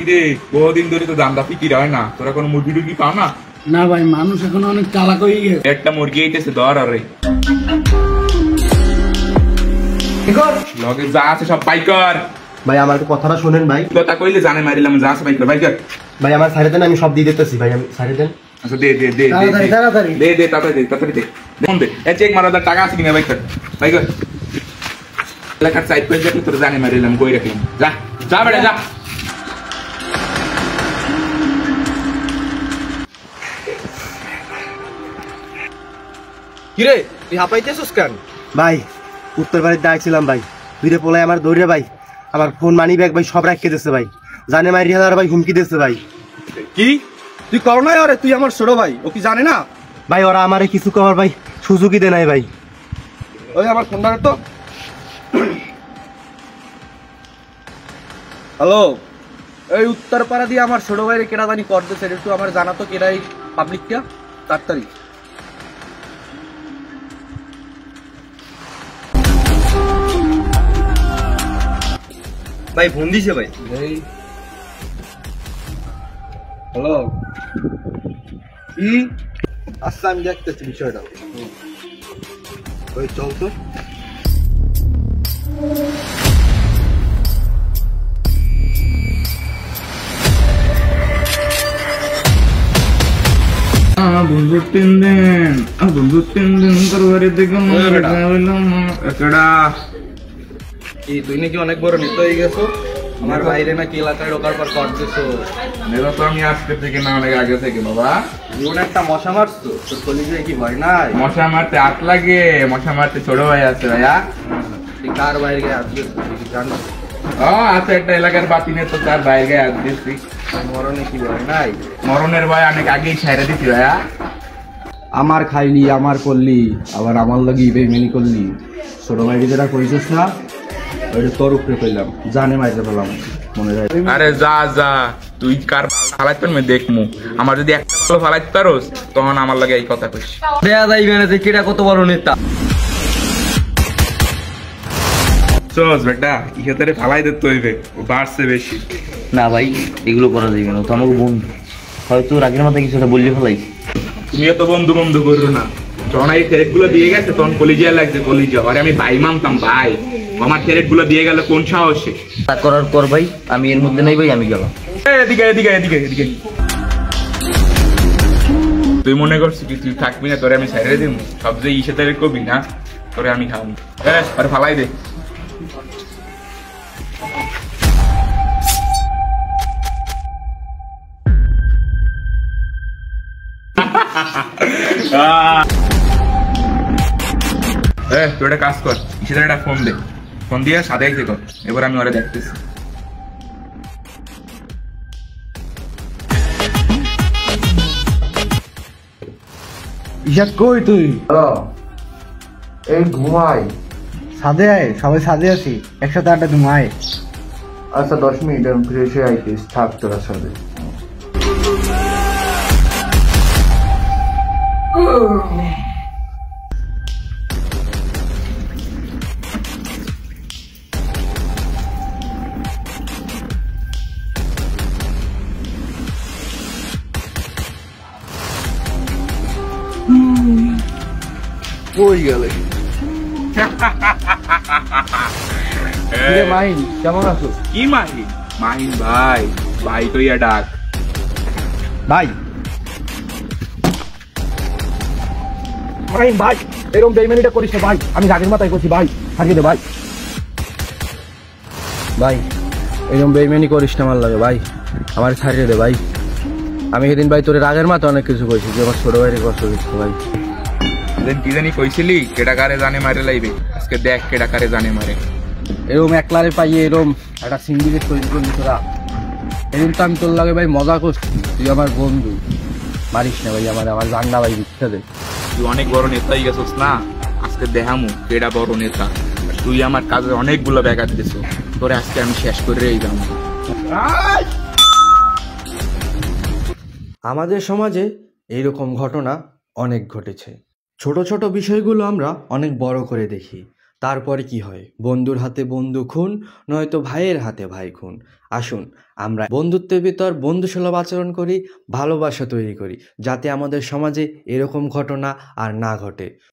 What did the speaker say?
কিরে বহুদিন ধরে তো দামটা ফিকির হয় না, তোরা কোনো মুরগি টুরগি পাও না? না ভাই, মানুষ এখন অনেক চালাক হয়ে গেছে। একটা মুরগি আইতেছে ধর, আরে লগে যা আছে সব বাইকর। ভাই আমার কথাটা শোনেন ভাই, কথা কইলে জানে মারিলাম, যা আছে বাইকর বাইকর। ভাই আমার সাইডে দেন, আমি সব দিয়ে দিতেছি ভাই, আমি সাইডে দেন। আচ্ছা দে দে দে তাড়াতাড়ি তাড়াতাড়ি দে দে তাড়াতাড়ি দে তাড়াতাড়ি দে ফোন দে। এ চেক মারা টাকা আছে কিনা বাইকর বাইকর। এলাকার সাইড করে দেখলে তোর জানে মারিলাম, কই রাখলাম। যা যা বেটা যা। কিরে তুই হাঁপাইতেছিস কেন? ভাই উত্তর বাড়িতে আসছিলাম ভাই, দুইটা পোলায় আমার দৌড়ে ভাই, আমার ফোন মানি ব্যাগ ভাই সব রাখিয়ে দিচ্ছে ভাই, জানে মারি হাজার ভাই হুমকি দিচ্ছে ভাই। কি তুই করো না? আরে তুই আমার ছোট ভাই, ও কি জানে না? ভাই ওরা আমারে কিছু করার ভাই সুযোগই দে নাই ভাই। ওই আমার ফোন ধরে তো। হ্যালো, এই উত্তরপাড়া দিয়ে আমার ছোট ভাইয়ের কেনা জানি করতেছে, একটু আমার জানা তো কেনাই পাবলিকটা তাড়াতাড়ি। ভাই ফোন দিছে ভাই। হ্যালো, কি? আচ্ছা আমি দেখতেছি বিষয়টা। ওই চল তো। বন্ধু 3 দিন বন্ধু 3 দিন তোর বাড়ি থেকে একেডা কি তুই নাকি অনেক বড় নেতা হয়ে গেছো? আমার বাইরে নাকি এলাকায় ঢোকার পর করতেছো। নেতা তো আমি আজকে থেকে না, অনেক আগে থেকে বাবা। জীবনে একটা মশা মারছো, তোর কলিজায় কি ভয় নাই? মশা মারতে হাত লাগে, মশা মারতে ছোট ভাই আছে ভাইয়া। তুই কার বাইরে গিয়ে আসছিস তুই কি জানো? ও আছে একটা এলাকার বাতিনে, তো তার বাইরে হাত দিচ্ছি। মরণে কি ভয় নাই? মরণের ভয় অনেক আগেই ছেড়ে দিচ্ছি ভাইয়া। আমার খাইলি, আমার করলি, আবার আমার লাগি বেইমানি করলি। ছোট ভাইকে যেটা কইছিস না, ওইটা তোর উপরে কইলাম, জানে মাইতে পেলাম মনে হয়। আরে যা যা, তুই কার ফালাইতে পারবি দেখমু। আমার যদি একটা ফালাইতে পারোস তখন আমার লাগে এই কথা কইস। দেয়া যাইবে না যে কেটা কত বড় নেতা। চোস বেটা, ইহেতারে ফালাই দিতে হইবে, ও বাড়ছে বেশি। না ভাই এগুলো করা যাবে না, তো আমাকে বন্ধু হয়তো রাগের মাথায় কিছু একটা বললে ফেলাই। তুমিও তো বন্ধু বন্ধু করো না, যখন এই থ্রেড গুলো দিয়ে গেছে তখন কলিজিয়া লাগছে কলিজিয়া। আরে আমি ভাই মানতাম ভাই, আমার থ্রেড গুলো দিয়ে গেল কোন সাহসে? তা করার পর ভাই আমি এর মধ্যে নাই ভাই, আমি গেলাম। এদিকে এদিকে এদিকে এদিকে। তুই মনে করছিস কি তুই থাকবি না, তোরে আমি ছেড়ে দিব? সব যে ইসে তারে কবি না, তোরে আমি খাবো। আরে ফালাই দে। তুই একটা কাজ কর, ইসে একটা ফোন দে, ফোন দিয়ে সাথে আইতে কর। এবার আমি ওরা দেখতেছি। ইশাদ কই তুই? এই ঘুমাই। সাদে আয়, সবাই সাদে আছি, একসাথে আড্ডা ঘুমায়। আচ্ছা 10 মিনিট আমি ফ্রেশ হয়ে আইতিস, থাক তোরা সাথে। কই গেলে? মাহিন কেমন আছো? কি মাহিন? মাহিন ভাই, ভাই কইয়া ডাক। ভাই মাহিন ভাই, এরকম বেইমানিটা করিস না ভাই, আমি রাগের মাথায় করছি ভাই, থাকিয়ে দে ভাই। ভাই এরকম বেইমানি করিস না আমার লাগে ভাই, আমার ছাড়িয়ে দে ভাই। আমি সেদিন ভাই তোর রাগের মাথায় অনেক কিছু কইছি, যে আমার ছোট ভাইয়ের কষ্ট দিচ্ছে ভাই। কি জানি কইছিলি কেডা কারে জানে মারে লাইবে, আজকে দেখ কেডা কারে জানে মারে। এরকম একলারে পাইয়ে এরকম একটা সিন্ডিকেট তৈরি করলি তোরা। এদিন তো আমি তোর লাগে ভাই মজা করছি, তুই আমার বন্ধু, মারিস না ভাই আমার, আমার জান না ভাই, ভিক্ষা দে। তুই অনেক বড় নেতাই গেছিস না, আজকে দেখামু কেডা বড় নেতা। তুই আমার কাজে অনেকগুলো ব্যাঘাত দিছ, তোরে আজকে আমি শেষ করে যাবো। আমাদের সমাজে এইরকম ঘটনা অনেক ঘটেছে। ছোট ছোট বিষয়গুলো আমরা অনেক বড় করে দেখি, তারপরে কি হয়? বন্ধুর হাতে বন্ধু খুন, নয়তো ভাইয়ের হাতে ভাই খুন। আসুন আমরা বন্ধুত্বের ভিতর বন্ধুসুলভ আচরণ করি, ভালোবাসা তৈরি করি, যাতে আমাদের সমাজে এরকম ঘটনা আর না ঘটে।